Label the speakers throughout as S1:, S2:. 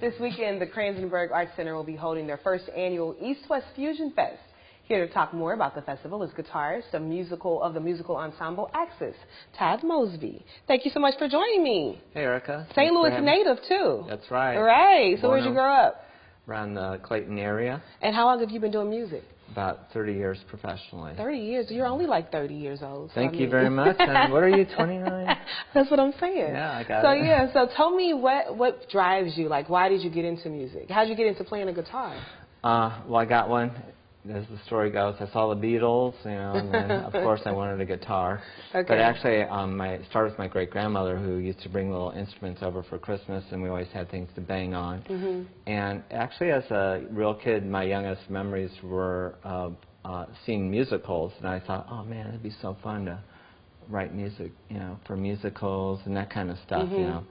S1: This weekend, the Kranzenberg Arts Center will be holding their first annual East-West Fusion Fest. Here to talk more about the festival is guitarist of the musical ensemble Axis, Todd Mosby. Thank you so much for joining me.
S2: Hey, Arika.
S1: St. Louis native, too.
S2: That's right.
S1: Right. So where'd you grow up?
S2: Around the Clayton area.
S1: And how long have you been doing music?
S2: About 30 years professionally.
S1: 30 years? You're only like 30 years old. So
S2: Thank you very much. And what are you, 29?
S1: That's what I'm saying.
S2: Yeah, I got
S1: it.
S2: it.
S1: Yeah, so tell me what drives you? Like, why did you get into music? How did you get into playing a guitar?
S2: Well, I got one. As the story goes, I saw the Beatles, you know, and then, of course, I wanted a guitar. Okay. But actually, I started with my great-grandmother, who used to bring little instruments over for Christmas, and we always had things to bang on.
S1: Mm-hmm.
S2: And actually, as a real kid, my youngest memories were seeing musicals, and I thought, oh, man, it'd be so fun to write music, you know, for musicals and that kind of stuff, you know.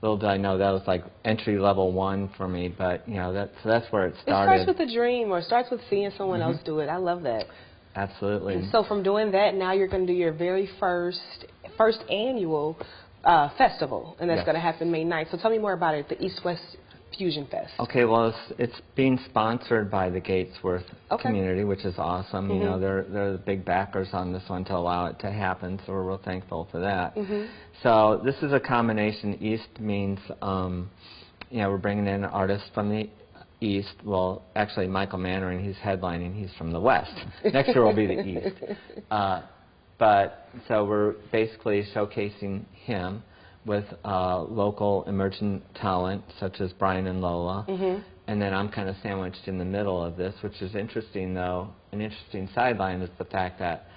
S2: Little did I know that was like entry level one for me, but you know that's where it started.
S1: It starts with a dream, or starts with seeing someone else do it. I love that.
S2: Absolutely.
S1: And so from doing that, now you're going to do your very first annual festival, and that's going to happen May 9th. So tell me more about it, the East-West Fusion Fest.
S2: Okay, well, it's being sponsored by the Gatesworth community, which is awesome. You know, they're the big backers on this one to allow it to happen, so we're real thankful for that. So this is a combination. East means, you know, we're bringing in artists from the East. Well, actually, Michael Manring, he's headlining. He's from the West. Next year will be the East. But so we're basically showcasing him with local emerging talent such as Bryan Lola, and then I'm kind of sandwiched in the middle of this, which is interesting. Though an interesting sideline is the fact that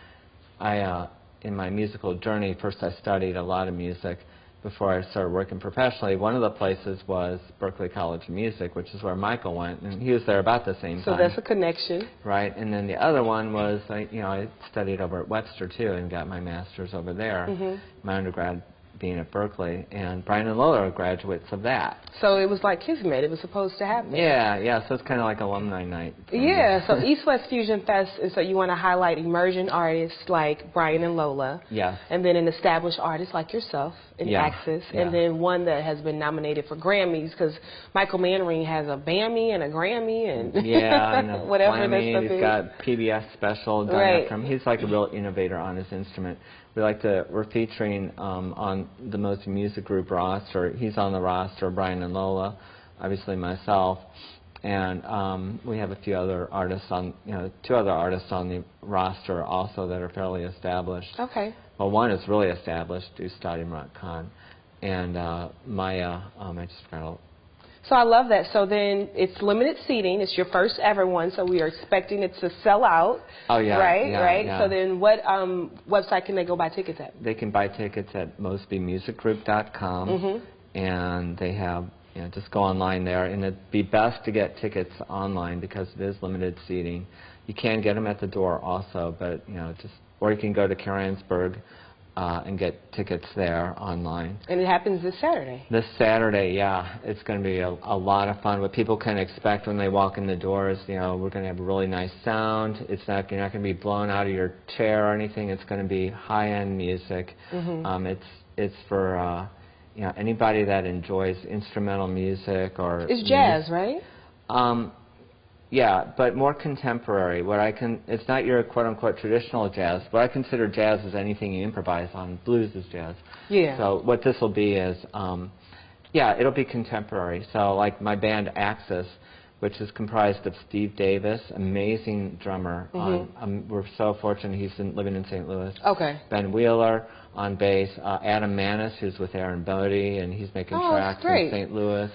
S2: I, in my musical journey, first I studied a lot of music before I started working professionally. One of the places was Berklee College of Music, which is where Michael went, and he was there about the same time.
S1: So that's a connection,
S2: right? And then the other one was, you know, I studied over at Webster too, and got my master's over there. My undergrad being at Berklee, and Bryan and Lola are graduates of that.
S1: So it was like Kismet. It was supposed to happen.
S2: Yeah, yeah. So it's kind of like alumni night.
S1: Yeah. So East-West Fusion Fest, and so you want to highlight emerging artists like Bryan and Lola.
S2: Yes.
S1: And then an established artist like yourself in Axis, and then one that has been nominated for Grammys, because Michael Manring has a Bammy and a Grammy and
S2: and
S1: whatever
S2: Grammy,
S1: that stuff
S2: he's got PBS special done after him. He's like a real innovator on his instrument. We're featuring on the Mosby Music Group roster. He's on the roster, Bryan and Lola, obviously myself, and we have a few other artists on, you know, 2 other artists on the roster also that are fairly established.
S1: Okay.
S2: Well, one is really established, Ustad Imran Khan, and Maya. I just forgot.
S1: So I love that. So then it's limited seating. It's your first ever one, so we are expecting it to sell out.
S2: Oh, yeah.
S1: Right,
S2: yeah,
S1: right.
S2: Yeah.
S1: So then what website can they go buy tickets at?
S2: They can buy tickets at mosbymusicgroup.com, and they have, you know, just go online there. And it'd be best to get tickets online because it is limited seating. You can get them at the door also, but, you know, or you can go to Kranzenberg and get tickets there online.
S1: And it happens this Saturday.
S2: This Saturday, yeah. It's going to be a lot of fun. What people can expect when they walk in the doors, you know, we're going to have a really nice sound. You're not going to be blown out of your chair or anything. It's going to be high-end music. It's for you know, anybody that enjoys instrumental music or
S1: it's jazz, right?
S2: Yeah, but more contemporary. It's not your quote-unquote traditional jazz. What I consider jazz is anything you improvise on. Blues is jazz. Yeah. So what this will be is, yeah, it'll be contemporary. So like my band Axis, which is comprised of Steve Davis, amazing drummer. We're so fortunate he's living in St. Louis.
S1: Okay.
S2: Ben Wheeler on bass. Adam Manis, who's with Aaron Bodie, and he's making tracks in St. Louis.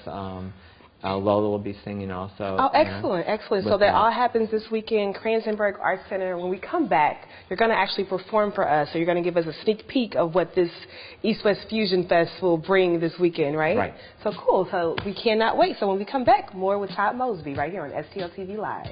S2: Lola will be singing also.
S1: Oh, excellent, excellent. So that all happens this weekend, Kranzenberg Arts Center. When we come back, you're going to actually perform for us. So you're going to give us a sneak peek of what this East-West Fusion Fest will bring this weekend, right?
S2: Right.
S1: So cool. So we cannot wait. So when we come back, more with Todd Mosby right here on STL TV Live.